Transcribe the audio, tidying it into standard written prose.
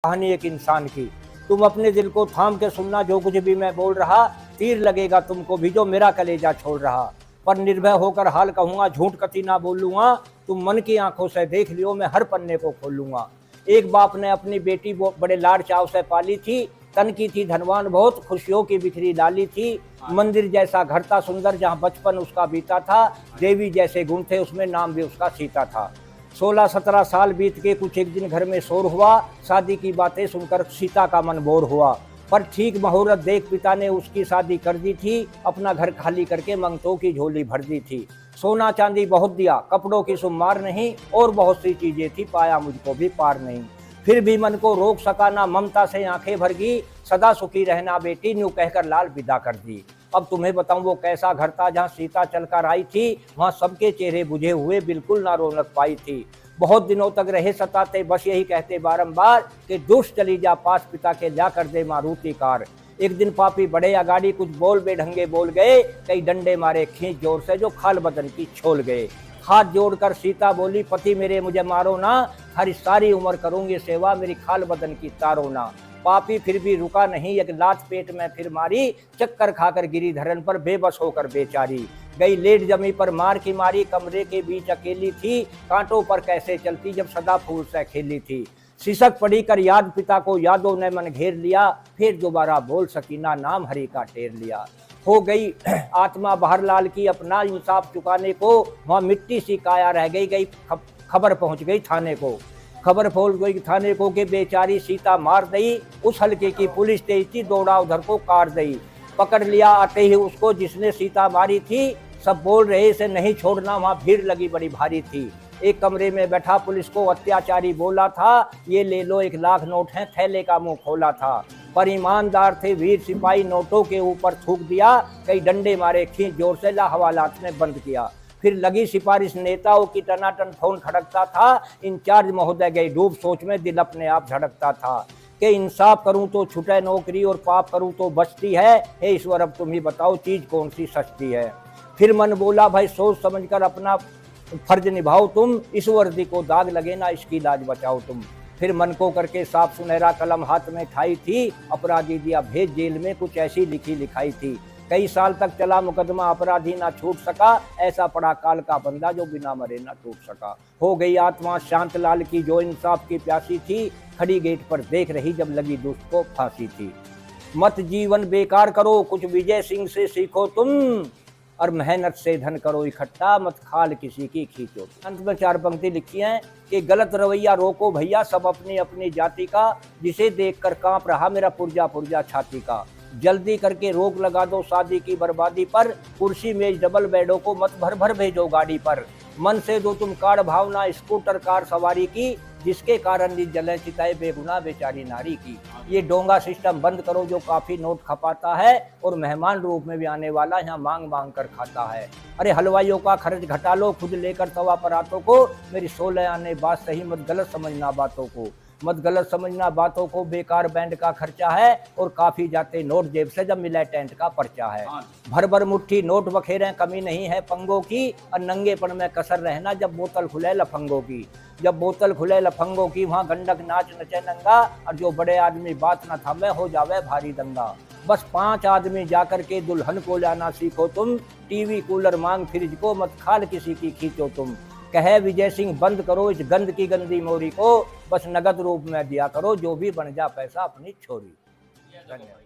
कहानी एक इंसान की। तुम अपने दिल को थाम के सुनना, जो कुछ भी मैं बोल रहा तीर लगेगा तुमको भी, जो मेरा कलेजा छोड़ रहा। पर निर्भय होकर हाल कहूंगा, झूठ कति ना बोलूंगा। तुम मन की आंखों से देख लियो, मैं हर पन्ने को खोलूंगा। एक बाप ने अपनी बेटी बड़े लाड चाव से पाली थी। तन की थी धनवान बहुत, खुशियों की बिखरी लाली थी। मंदिर जैसा घर था सुंदर, जहाँ बचपन उसका बीता था। देवी जैसे गुण थे उसमें, नाम भी उसका सीता था। 16-17 साल बीत के कुछ एक दिन घर में शोर हुआ। शादी की बातें सुनकर सीता का मन बोर हुआ। पर ठीक मुहूर्त देख पिता ने उसकी शादी कर दी थी। अपना घर खाली करके मंगतों की झोली भर दी थी। सोना चांदी बहुत दिया, कपड़ों की सुमार नहीं, और बहुत सी चीजें थी, पाया मुझको भी पार नहीं। फिर भी मन को रोक सका ना, ममता से आंखें भर गई। सदा सुखी रहना बेटी, न्यू कहकर लाल विदा कर दी। अब तुम्हें बताऊं वो कैसा घर था, जहां सीता चलकर आई थी। वहां सबके चेहरे बुझे हुए, बिल्कुल ना रौनक पाई थी। बहुत दिनों तक रहे सताते, बस यही कहते बारंबार कि दुष्ट चली जा पास पिता के, जा कर दे मारुति कार। एक दिन पापी बड़े अगाड़ी, कुछ बोल बेढंगे बोल गए। कई डंडे मारे खींच जोर से, जो खाल बदन की छोल गए। हाथ जोड़कर सीता बोली, पति मेरे मुझे मारो ना, हर सारी उम्र करूंगी सेवा, मेरी खाल बदन की तारो ना। पापी फिर भी रुका नहीं, एक लात पेट में फिर मारी। चक्कर खाकर गिरी धरन पर, बेबस होकर बेचारी गई लेट जमी पर मार की मारी। कमरे के बीच अकेली थी, कांटों पर कैसे चलती, जब सदा फूल से खेली थी। सिसक पड़ी कर याद पिता को, यादों ने मन घेर लिया। फिर दोबारा बोल सकी ना, नाम हरि का टेर लिया। हो गई आत्मा बाहर लाल की, अपना इंसाफ चुकाने को। वहां मिट्टी सी काया रह गई। खबर पहुंच गई थाने को। खबर पहुंच गई थाने को कि बेचारी सीता मार दई। उस हल्के की पुलिस तेज थी, दौड़ा उधर को काट दई। पकड़ लिया आते ही उसको जिसने सीता मारी थी। सब बोल रहे इसे नहीं छोड़ना, वहां भीड़ लगी बड़ी भारी थी। एक कमरे में बैठा पुलिस को अत्याचारी बोला था, ये ले लो 1 लाख नोट है, थैले का मुंह खोला था। पर ईमानदार थे वीर सिपाही, नोटों के ऊपर थूक दिया। कई डंडे मारे खींच जोर से, ला हवालात ने बंद किया। फिर लगी सिफारिश नेताओं की, टनाटन फोन खड़कता था। इंचार्ज महोदय गए डूब सोच में, दिल अपने आप धड़कता था कि इंसाफ करूं तो छुटे नौकरी, और पाप करूं तो बचती है। हे ईश्वर अब तुम ही बताओ, चीज कौन सी सस्ती है। फिर मन बोला, भाई सोच समझकर अपना फर्ज निभाओ तुम। इस वर्दी को दाग लगे ना, इसकी लाज बचाओ तुम। फिर मन को करके साफ सुनहरा कलम हाथ में ठाई थी। अपराधी दिया भेज जेल में, कुछ ऐसी लिखी लिखाई थी। कई साल तक चला मुकदमा, अपराधी ना छूट सका। ऐसा पड़ा काल का बंदा, जो बिना मरे ना टूट सका। हो गई आत्मा शांत लाल की, जो इंसाफ की प्यासी थी। खड़ी गेट पर देख रही, जब लगी दुष्ट को फांसी थी। मत जीवन बेकार करो, कुछ विजय सिंह से सीखो तुम। और मेहनत से धन करो इकट्ठा, मत खाल किसी की खींचो। अंत में 4 पंक्ति लिखी हैं कि गलत रवैया रोको भैया, सब अपनी अपनी जाति का। जिसे देखकर कांप रहा मेरा पुर्जा पुर्जा छाती का। जल्दी करके रोक लगा दो शादी की बर्बादी पर। कुर्सी मेज डबल बेडों को मत भर भर भेजो गाड़ी पर। मन से दो तुम कार भावना, स्कूटर कार सवारी की। जिसके कारण जले चिताए बेगुनाह बेचारी नारी की। ये डोंगा सिस्टम बंद करो, जो काफी नोट खपाता है। और मेहमान रूप में भी आने वाला यहाँ मांग मांग कर खाता है। अरे हलवाइयों का खर्च घटा लो, खुद लेकर तवा परातों को। मेरी 16 आने बात सही, मत गलत समझना बातों को। मत गलत समझना बातों को, बेकार बैंड का खर्चा है। और काफी जाते नोट जेब से, जब मिला टेंट का पर्चा है। भर भर मुट्ठी नोट बखेरे, कमी नहीं है पंगों की। और नंगेपन में कसर रहना, जब बोतल खुले लफंगों की। जब बोतल खुले लफंगों की, वहां गंडक नाच नचे नंगा। और जो बड़े आदमी बात न थामे, हो जावे भारी दंगा। बस 5 आदमी जाकर के दुल्हन को लाना सीखो तुम। टीवी कूलर मांग फ्रिज को, मत खाल किसी की खींचो तुम। कहे विजय सिंह बंद करो इस गंद की गंदी मोरी को। बस नगद रूप में दिया करो, जो भी बन जा पैसा अपनी छोरी। धन्यवाद।